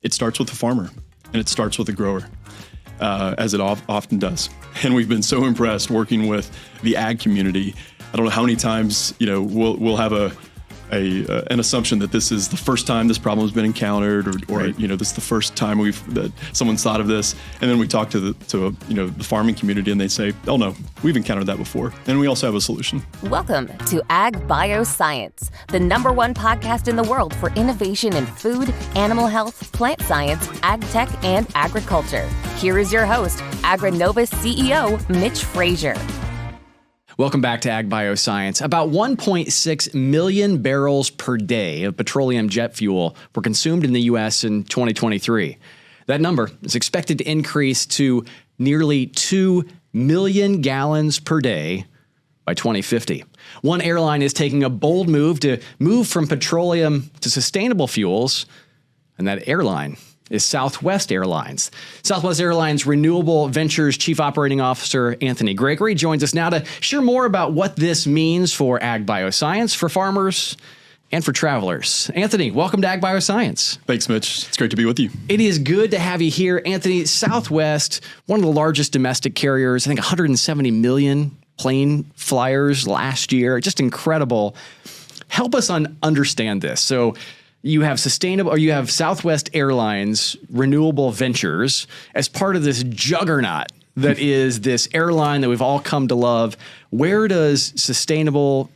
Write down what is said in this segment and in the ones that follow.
It starts with the farmer, and it starts with the grower, as it often does. And we've been so impressed working with the ag community. I don't know how many times, we'll have an assumption that this is the first time this problem has been encountered, or Right. This is the first time that someone's thought of this. And then we talk to the farming community, and they say, "Oh no, we've encountered that before, and we also have a solution." Welcome to Agbioscience, the #1 podcast in the world for innovation in food, animal health, plant science, ag tech, and agriculture. Here is your host, AgriNovus CEO Mitch Frazier. Welcome back to Agbioscience. About 1.6 million barrels per day of petroleum jet fuel were consumed in the U.S. in 2023. That number is expected to increase to nearly 2 million gallons per day by 2050. One airline is taking a bold move to move from petroleum to sustainable fuels, and that airline is Southwest Airlines. Southwest Airlines Renewable Ventures Chief Operating Officer Anthony Gregory joins us now to share more about what this means for Agbioscience, for farmers, and for travelers. Anthony, welcome to Agbioscience. Thanks, Mitch. It's great to be with you. It is good to have you here. Anthony, Southwest, one of the largest domestic carriers, I think 170 million plane flyers last year. Just incredible. Help us understand this. So you have Southwest Airlines Renewable Ventures as part of this juggernaut that is this airline that we've all come to love. Where does Southwest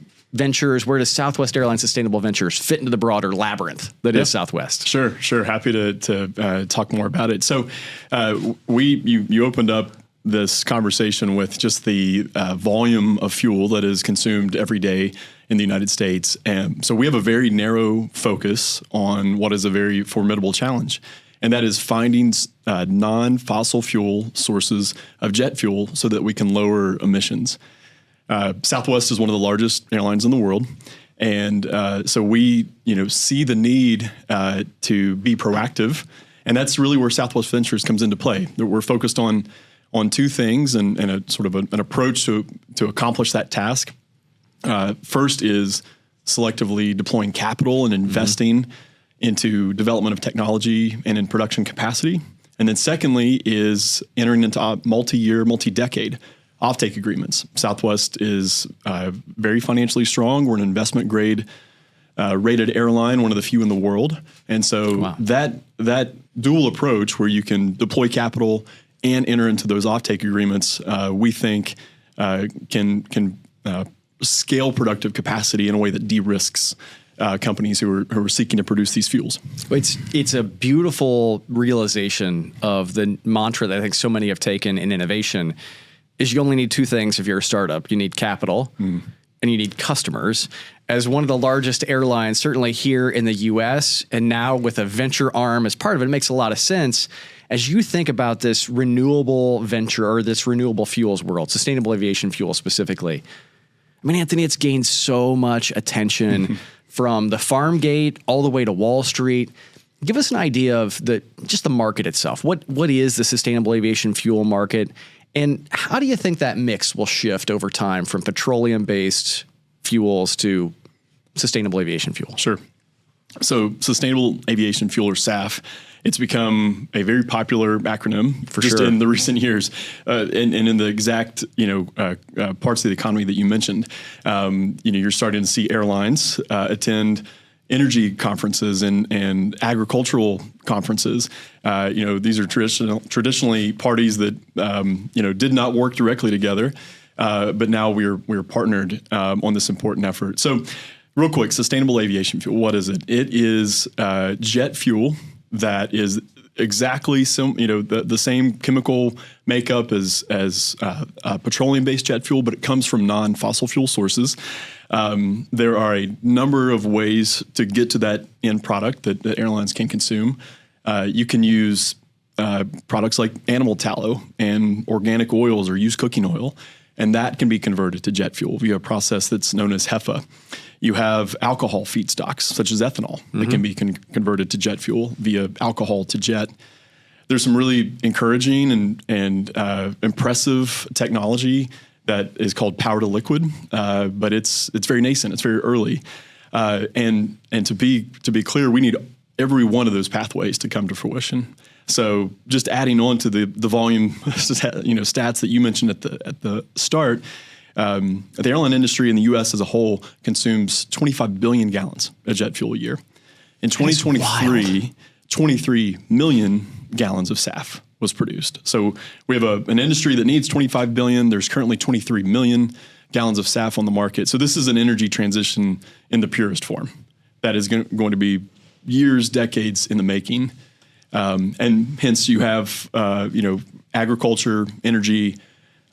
Airlines Sustainable Ventures fit into the broader labyrinth that is Southwest? Sure. Happy to talk more about it. So you opened up this conversation with just the volume of fuel that is consumed every day in the United States. And so we have a very narrow focus on what is a very formidable challenge, and that is finding non-fossil fuel sources of jet fuel so that we can lower emissions. Southwest is one of the largest airlines in the world. And so we see the need to be proactive. And that's really where Southwest Ventures comes into play. We're focused on two things and a sort of an approach to accomplish that task. First is selectively deploying capital and investing into development of technology and in production capacity. And then secondly is entering into multi-decade offtake agreements. Southwest is very financially strong. We're an investment grade rated airline, one of the few in the world. And so that dual approach where you can deploy capital and enter into those offtake agreements, we think can scale productive capacity in a way that de-risks companies who are seeking to produce these fuels. It's a beautiful realization of the mantra that I think so many have taken in innovation is you only need two things if you're a startup. You need capital and you need customers. As one of the largest airlines, certainly here in the U.S., and now with a venture arm as part of it, it makes a lot of sense. As you think about this renewable venture or this renewable fuels world, sustainable aviation fuel specifically, I mean, Anthony, it's gained so much attention from the farm gate all the way to Wall Street. Give us an idea of just the market itself. What is the sustainable aviation fuel market? And how do you think that mix will shift over time from petroleum-based fuels to sustainable aviation fuel? Sure. So sustainable aviation fuel, or SAF, it's become a very popular acronym in the recent years, and in the exact parts of the economy that you mentioned. You're starting to see airlines attend energy conferences and agricultural conferences. These are traditionally parties that did not work directly together, but now we're partnered on this important effort. So, real quick, sustainable aviation fuel. What is it? It is jet fuel that is exactly the same chemical makeup as petroleum-based jet fuel, but it comes from non-fossil fuel sources. There are a number of ways to get to that end product that airlines can consume. You can use products like animal tallow and organic oils or used cooking oil, and that can be converted to jet fuel via a process that's known as HEFA. You have alcohol feedstocks, such as ethanol, that can be converted to jet fuel via alcohol to jet. There's some really encouraging and impressive technology that is called power to liquid, but it's very nascent. It's very early, and to be clear, we need every one of those pathways to come to fruition. So just adding on to the volume stats that you mentioned at the start, the airline industry in the U.S. as a whole consumes 25 billion gallons of jet fuel a year. In 2023, 23 million gallons of SAF was produced. So we have an industry that needs 25 billion. There's currently 23 million gallons of SAF on the market. So this is an energy transition in the purest form that is going to be years, decades in the making. And hence you have, agriculture, energy,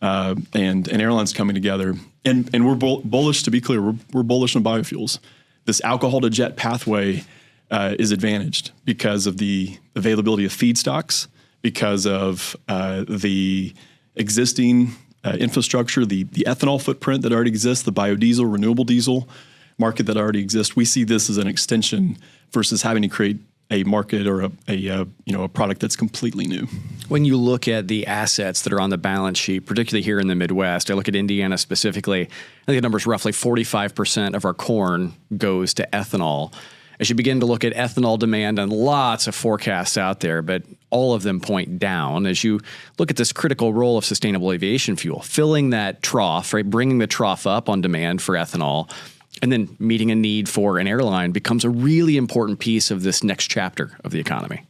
and airlines coming together. And we're bullish, to be clear, we're bullish on biofuels. This alcohol to jet pathway is advantaged because of the availability of feedstocks, because of the existing infrastructure, the ethanol footprint that already exists, the biodiesel, renewable diesel market that already exists. We see this as an extension versus having to create a market or a product that's completely new. When you look at the assets that are on the balance sheet, particularly here in the Midwest, I look at Indiana specifically, I think the number is roughly 45% of our corn goes to ethanol. As you begin to look at ethanol demand, and lots of forecasts out there, but all of them point down. As you look at this critical role of sustainable aviation fuel, filling that trough, right, bringing the trough up on demand for ethanol, and then meeting a need for an airline becomes a really important piece of this next chapter of the economy.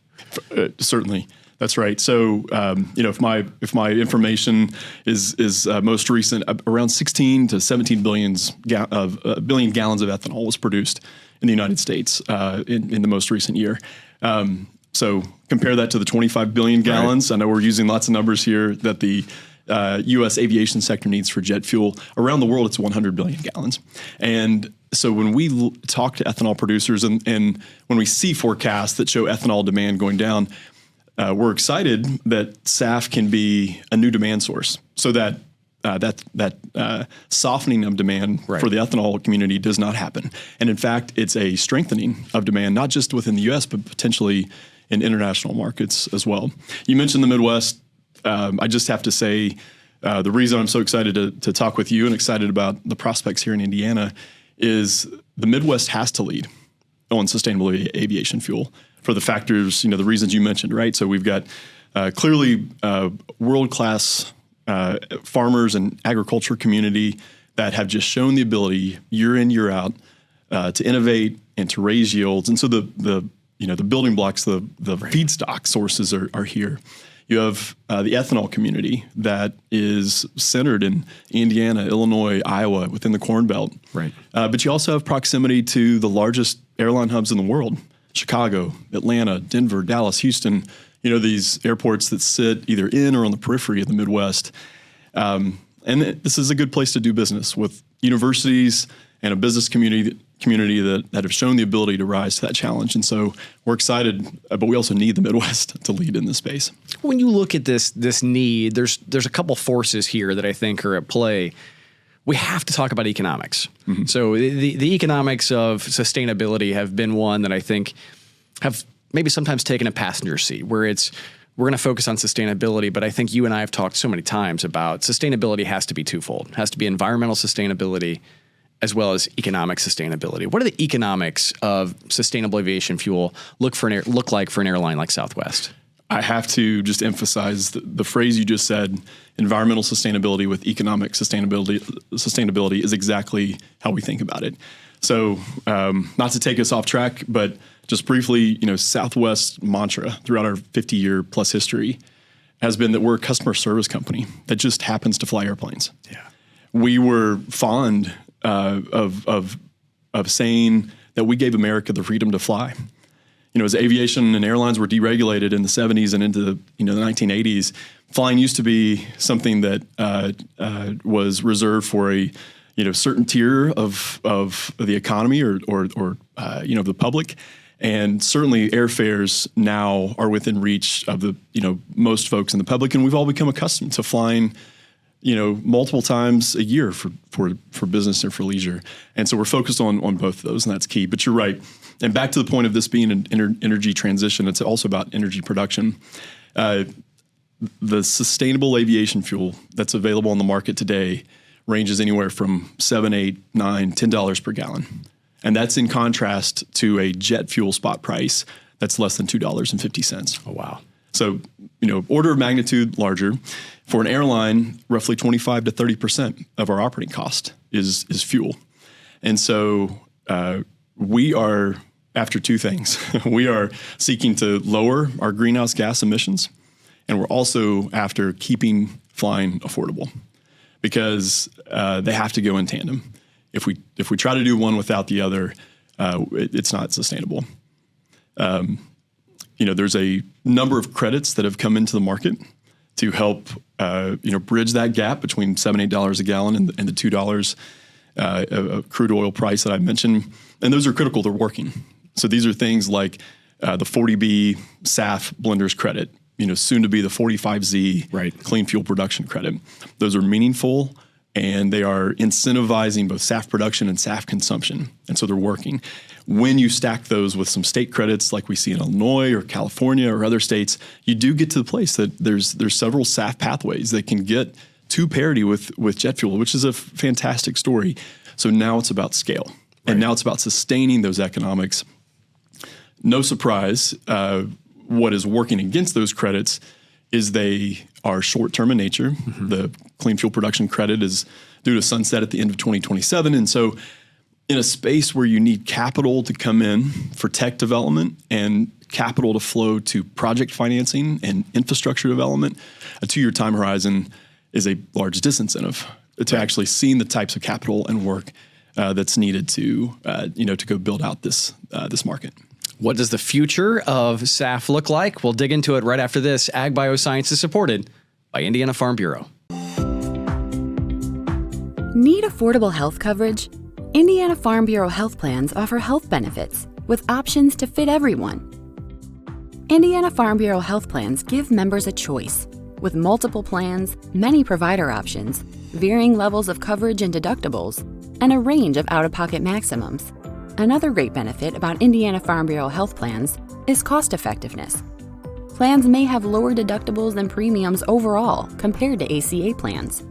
Certainly. That's right. So, if my information is most recent, around 16 to 17 billion gallons of ethanol was produced in the United States in the most recent year. So compare that to the 25 billion gallons. Right. I know we're using lots of numbers here that the U.S. aviation sector needs for jet fuel. Around the world, it's 100 billion gallons. And so when we talk to ethanol producers and when we see forecasts that show ethanol demand going down, we're excited that SAF can be a new demand source, so that softening of demand for the ethanol community does not happen. And in fact, it's a strengthening of demand, not just within the U.S., but potentially in international markets as well. You mentioned the Midwest. I just have to say, the reason I'm so excited to talk with you and excited about the prospects here in Indiana is the Midwest has to lead on sustainable aviation fuel for the factors, the reasons you mentioned, right? So we've got clearly world-class farmers and agriculture community that have just shown the ability year in, year out to innovate and to raise yields. And so the building blocks, the feedstock sources are here. You have the ethanol community that is centered in Indiana, Illinois, Iowa, within the Corn Belt. Right. But you also have proximity to the largest airline hubs in the world: Chicago, Atlanta, Denver, Dallas, Houston. These airports that sit either in or on the periphery of the Midwest. And this is a good place to do business with universities and a business community that have shown the ability to rise to that challenge. And so we're excited, but we also need the Midwest to lead in this space. When you look at this need, there's a couple forces here that I think are at play. We have to talk about economics. Mm-hmm. So the economics of sustainability have been one that I think have maybe sometimes taken a passenger seat, where we're going to focus on sustainability, but I think you and I have talked so many times about sustainability has to be twofold. It has to be environmental sustainability as well as economic sustainability. What do the economics of sustainable aviation fuel look like for an airline like Southwest? I have to just emphasize the phrase you just said: environmental sustainability with economic sustainability is exactly how we think about it. So not to take us off track, but just briefly, Southwest mantra throughout our 50-year plus history has been that we're a customer service company that just happens to fly airplanes. Yeah. We were fond of saying that we gave America the freedom to fly. As aviation and airlines were deregulated in the 70s and into the 1980s, flying used to be something that was reserved for a certain tier of the economy or the public. And certainly airfares now are within reach of the most folks in the public, and we've all become accustomed to flying multiple times a year for business and for leisure. And so we're focused on both of those, and that's key. But you're right. And back to the point of this being an energy transition, it's also about energy production. The sustainable aviation fuel that's available on the market today ranges anywhere from $7, $8, $9, $10 per gallon. And that's in contrast to a jet fuel spot price that's less than $2.50. Oh, wow. So, order of magnitude larger. For an airline, roughly 25 to 30% of our operating cost is fuel. And so we are after two things. We are seeking to lower our greenhouse gas emissions, and we're also after keeping flying affordable, because they have to go in tandem. If we try to do one without the other, it's not sustainable. There's a number of credits that have come into the market to help bridge that gap between $7-8 a gallon and the $2 of crude oil price that I mentioned, and those are critical. They're working. So these are things like the 40B SAF blenders credit, soon to be the 45Z clean fuel production credit. Those are meaningful, and they are incentivizing both SAF production and SAF consumption, and so they're working. When you stack those with some state credits like we see in Illinois or California or other states, you do get to the place that there's several SAF pathways that can get to parity with jet fuel, which is a fantastic story. So now it's about scale, and now it's about sustaining those economics. No surprise, what is working against those credits is they are short-term in nature. Mm-hmm. The clean fuel production credit is due to sunset at the end of 2027. And so in a space where you need capital to come in for tech development and capital to flow to project financing and infrastructure development, a 2-year time horizon is a large disincentive to actually seeing the types of capital and work that's needed to go build out this market. What does the future of SAF look like? We'll dig into it right after this. Agbioscience is supported by Indiana Farm Bureau. Need affordable health coverage? Indiana Farm Bureau health plans offer health benefits with options to fit everyone. Indiana Farm Bureau health plans give members a choice with multiple plans, many provider options, varying levels of coverage and deductibles, and a range of out-of-pocket maximums. Another great benefit about Indiana Farm Bureau health plans is cost effectiveness. Plans may have lower deductibles and premiums overall compared to ACA plans.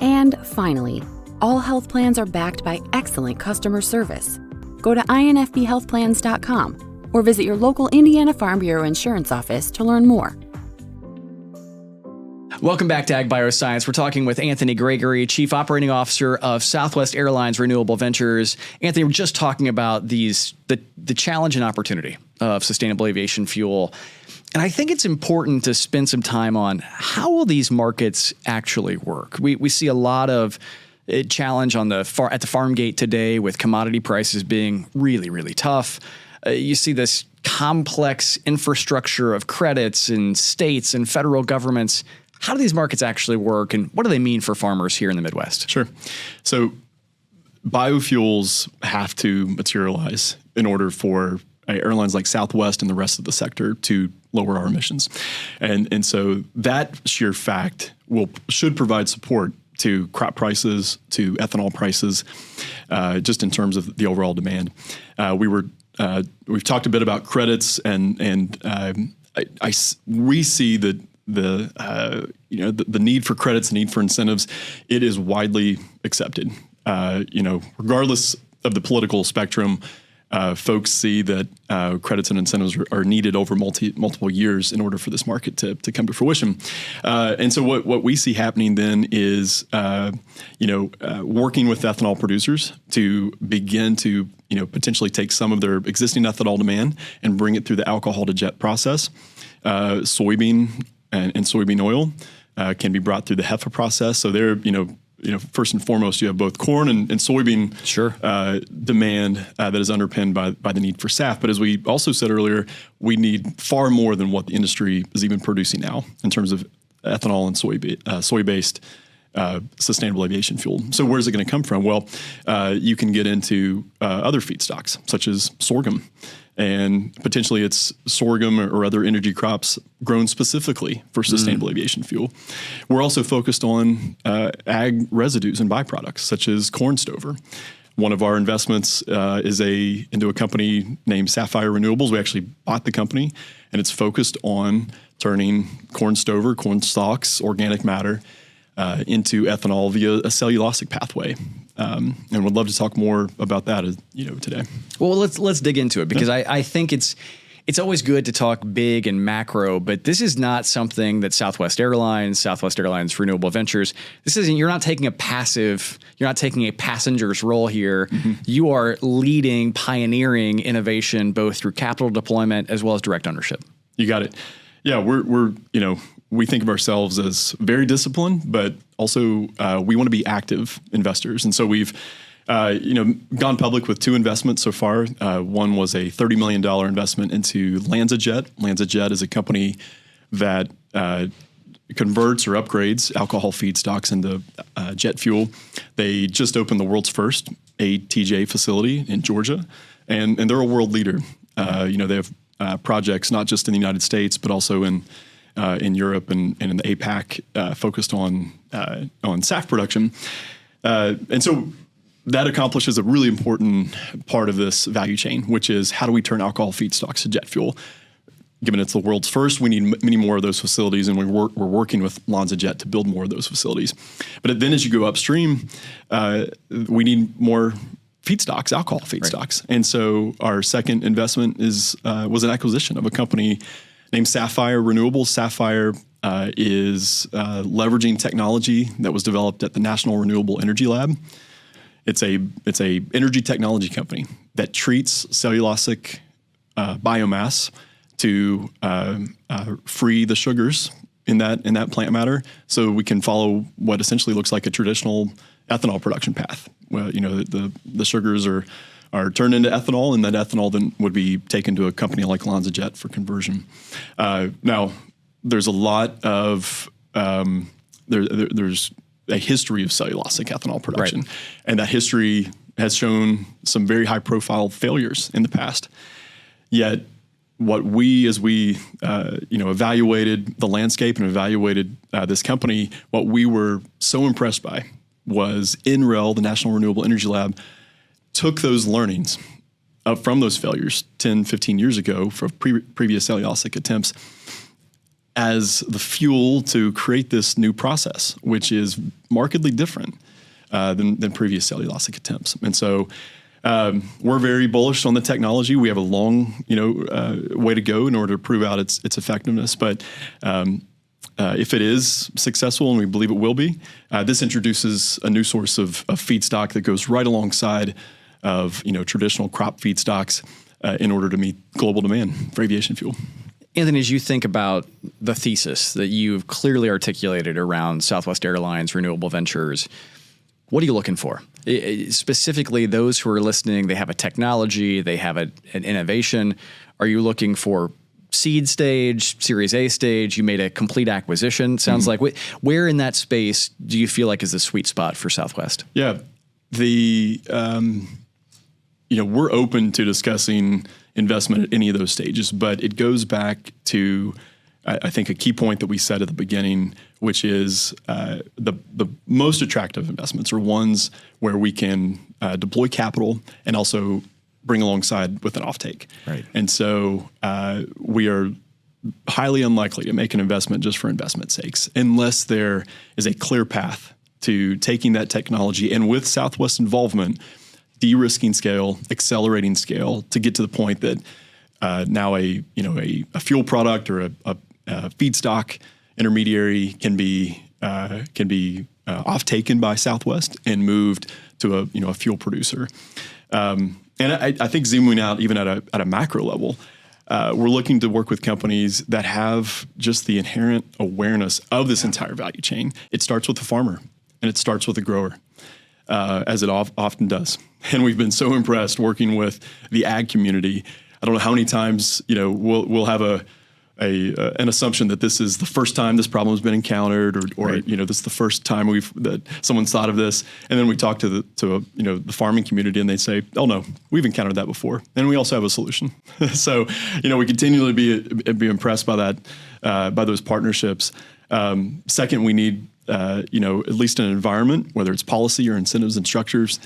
And finally, all health plans are backed by excellent customer service. Go to infbhealthplans.com or visit your local Indiana Farm Bureau insurance office to learn more. Welcome back to Agbioscience. We're talking with Anthony Gregory, Chief Operating Officer of Southwest Airlines Renewable Ventures. Anthony, we're just talking about the challenge and opportunity of sustainable aviation fuel. And I think it's important to spend some time on how will these markets actually work. We see a lot of challenge at the farm gate today with commodity prices being really, really tough. You see this complex infrastructure of credits in states and federal governments. How do these markets actually work, and what do they mean for farmers here in the Midwest? Sure. So biofuels have to materialize in order for airlines like Southwest and the rest of the sector to lower our emissions. And so that sheer fact should provide support to crop prices, to ethanol prices, just in terms of the overall demand. We've talked a bit about credits, and we see that the need for credits, the need for incentives, it is widely accepted. Regardless of the political spectrum, folks see that credits and incentives are needed over multiple years in order for this market to come to fruition. And so what we see happening then is, working with ethanol producers to begin to, potentially take some of their existing ethanol demand and bring it through the alcohol to jet process. Soybean and soybean oil can be brought through the HEFA process. So there, first and foremost, you have both corn and soybean demand that is underpinned by the need for SAF. But as we also said earlier, we need far more than what the industry is even producing now in terms of ethanol and soy-based sustainable aviation fuel. So where's it going to come from? Well, you can get into other feedstocks such as sorghum. And potentially it's sorghum or other energy crops grown specifically for sustainable aviation fuel. We're also focused on ag residues and byproducts, such as corn stover. One of our investments is into a company named Sapphire Renewables. We actually bought the company, and it's focused on turning corn stover, corn stalks, organic matter, into ethanol via a cellulosic pathway. and would love to talk more about that, today. Well, let's dig into it, because I think it's always good to talk big and macro, but this is not something that Southwest Airlines Renewable Ventures, you're not taking a passenger's role here. Mm-hmm. You are leading, pioneering innovation, both through capital deployment as well as direct ownership. You got it. Yeah, we think of ourselves as very disciplined, but also we want to be active investors. And so we've gone public with 2 investments so far. One was a $30 million investment into LanzaJet. LanzaJet is a company that converts or upgrades alcohol feedstocks into jet fuel. They just opened the world's first ATJ facility in Georgia, and they're a world leader. They have projects not just in the United States, but also in Europe and in the APAC, focused on SAF production. And so that accomplishes a really important part of this value chain, which is how do we turn alcohol feedstocks to jet fuel? Given it's the world's first, we need many more of those facilities, and we're working with LanzaJet to build more of those facilities. But then as you go upstream, we need more feedstocks, alcohol feedstocks. Right. And so our second investment was an acquisition of a company named Sapphire Renewable. Sapphire is leveraging technology that was developed at the National Renewable Energy Lab. It's a energy technology company that treats cellulosic biomass to free the sugars in that plant matter, so we can follow what essentially looks like a traditional ethanol production path. Well, the sugars are turned into ethanol, and that ethanol then would be taken to a company like LanzaJet for conversion. Now, there's a lot of there's a history of cellulosic ethanol production, right. And that history has shown some very high-profile failures in the past. Yet, as we evaluated the landscape and evaluated this company, what we were so impressed by was NREL, the National Renewable Energy Lab, took those learnings from those failures 10, 15 years ago from previous cellulosic attempts as the fuel to create this new process, which is markedly different than previous cellulosic attempts. And so we're very bullish on the technology. We have a long way to go in order to prove out its effectiveness. But if it is successful, and we believe it will be, this introduces a new source of feedstock that goes right alongside of traditional crop feedstocks in order to meet global demand for aviation fuel. Anthony, as you think about the thesis that you've clearly articulated around Southwest Airlines Renewable Ventures, what are you looking for? Specifically, those who are listening, they have a technology, they have an innovation. Are you looking for seed stage, Series A stage? You made a complete acquisition, sounds like. Where in that space do you feel like is the sweet spot for Southwest? Yeah, we're open to discussing investment at any of those stages, but it goes back to, I think, a key point that we said at the beginning, which is the most attractive investments are ones where we can deploy capital and also bring alongside with an offtake. Right. And so we are highly unlikely to make an investment just for investment's sakes, unless there is a clear path to taking that technology and, with Southwest involvement, de-risking scale, accelerating scale to get to the point that now a fuel product or a feedstock intermediary can be off-taken by Southwest and moved to a fuel producer. And I think zooming out even at a macro level, we're looking to work with companies that have just the inherent awareness of this entire value chain. It starts with the farmer and it starts with the grower, as it often does. And we've been so impressed working with the ag community. I don't know how many times we'll have an assumption that this is the first time this problem has been encountered, or right. This is the first time that someone's thought of this, and then we talk to the farming community, and they say, "Oh no, we've encountered that before, and we also have a solution." So we continually be impressed by that, by those partnerships. Second, we need at least an environment, whether it's policy or incentives and structures,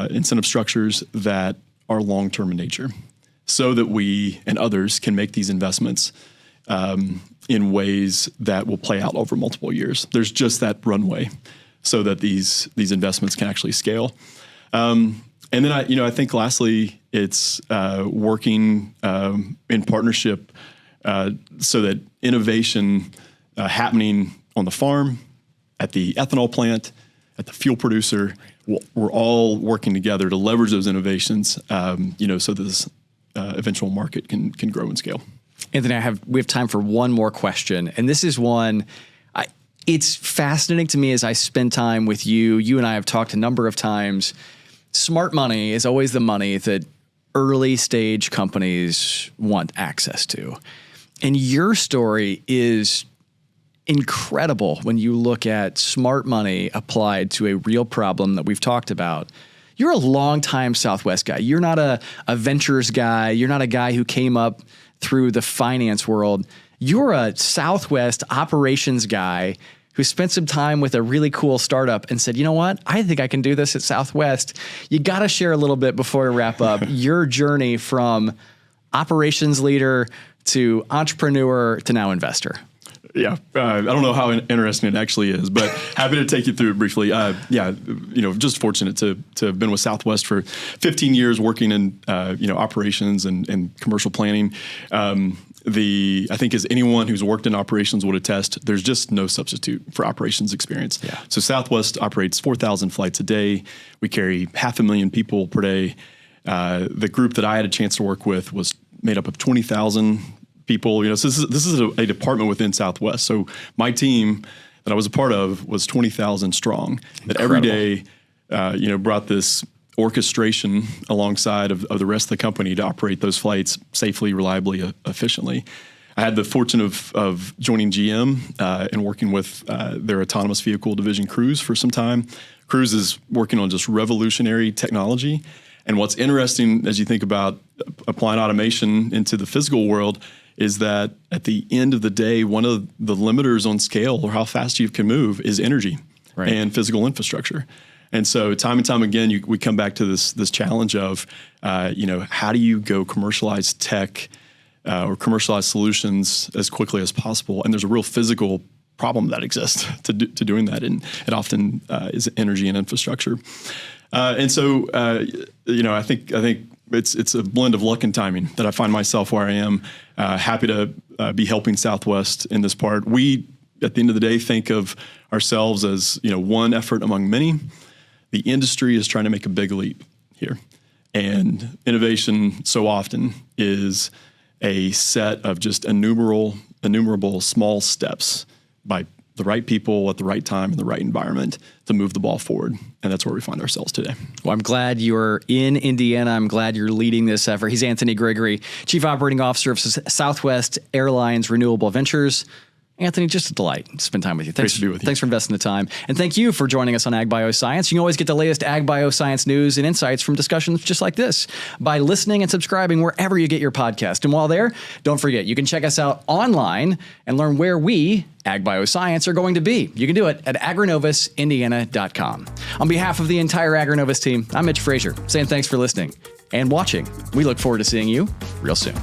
incentive structures that are long-term in nature, so that we and others can make these investments in ways that will play out over multiple years. There's just that runway so that these investments can actually scale. And then I think lastly, it's working in partnership so that innovation happening on the farm, at the ethanol plant, at the fuel producer, we're all working together to leverage those innovations, so that this eventual market can grow and scale. Anthony, we have time for one more question, and this is one. It's fascinating to me as I spend time with you. You and I have talked a number of times. Smart money is always the money that early stage companies want access to. And your story is incredible when you look at smart money applied to a real problem that we've talked about. You're a longtime Southwest guy. You're not a ventures guy. You're not a guy who came up through the finance world. You're a Southwest operations guy who spent some time with a really cool startup and said, you know what? I think I can do this at Southwest. You got to share a little bit before we wrap up your journey from operations leader to entrepreneur to now investor. Yeah, I don't know how interesting it actually is, but happy to take you through it briefly. Just fortunate to have been with Southwest for 15 years, working in operations and commercial planning. I think as anyone who's worked in operations would attest, there's just no substitute for operations experience. Yeah. So Southwest operates 4,000 flights a day. We carry 500,000 people per day. The group that I had a chance to work with was made up of 20,000 people. So this is a department within Southwest. So my team that I was a part of was 20,000 strong. That every day, brought this orchestration alongside of the rest of the company to operate those flights safely, reliably, efficiently. I had the fortune of joining GM and working with their autonomous vehicle division, Cruise, for some time. Cruise is working on just revolutionary technology. And what's interesting as you think about applying automation into the physical world is that at the end of the day, one of the limiters on scale or how fast you can move is energy and physical infrastructure. And so time and time again, we come back to this challenge of, how do you go commercialize tech or commercialize solutions as quickly as possible? And there's a real physical problem that exists to doing that. And it often is energy and infrastructure. I think it's a blend of luck and timing that I find myself where I am. Happy to be helping Southwest in this part. We, at the end of the day, think of ourselves as one effort among many. The industry is trying to make a big leap here, and innovation so often is a set of just innumerable small steps by the right people at the right time in the right environment to move the ball forward. And that's where we find ourselves today. Well, I'm glad you're in Indiana. I'm glad you're leading this effort. He's Anthony Gregory, Chief Operating Officer of Southwest Airlines Renewable Ventures. Anthony, just a delight to spend time with you. Great to be with you. Thanks for investing the time. And thank you for joining us on Agbioscience. You can always get the latest Agbioscience news and insights from discussions just like this by listening and subscribing wherever you get your podcast. And while there, don't forget, you can check us out online and learn where we, Agbioscience, are going to be. You can do it at agrinovusindiana.com. On behalf of the entire AgriNovus team, I'm Mitch Frazier, saying thanks for listening and watching. We look forward to seeing you real soon.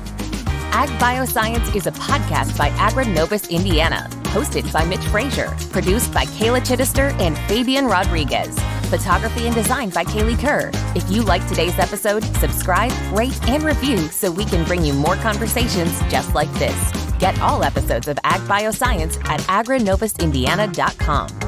Agbioscience is a podcast by AgriNovus Indiana, hosted by Mitch Frazier, produced by Kayla Chittister and Fabian Rodriguez, photography and design by Kaylee Kerr. If you liked today's episode, subscribe, rate, and review so we can bring you more conversations just like this. Get all episodes of Agbioscience at agrinovusindiana.com.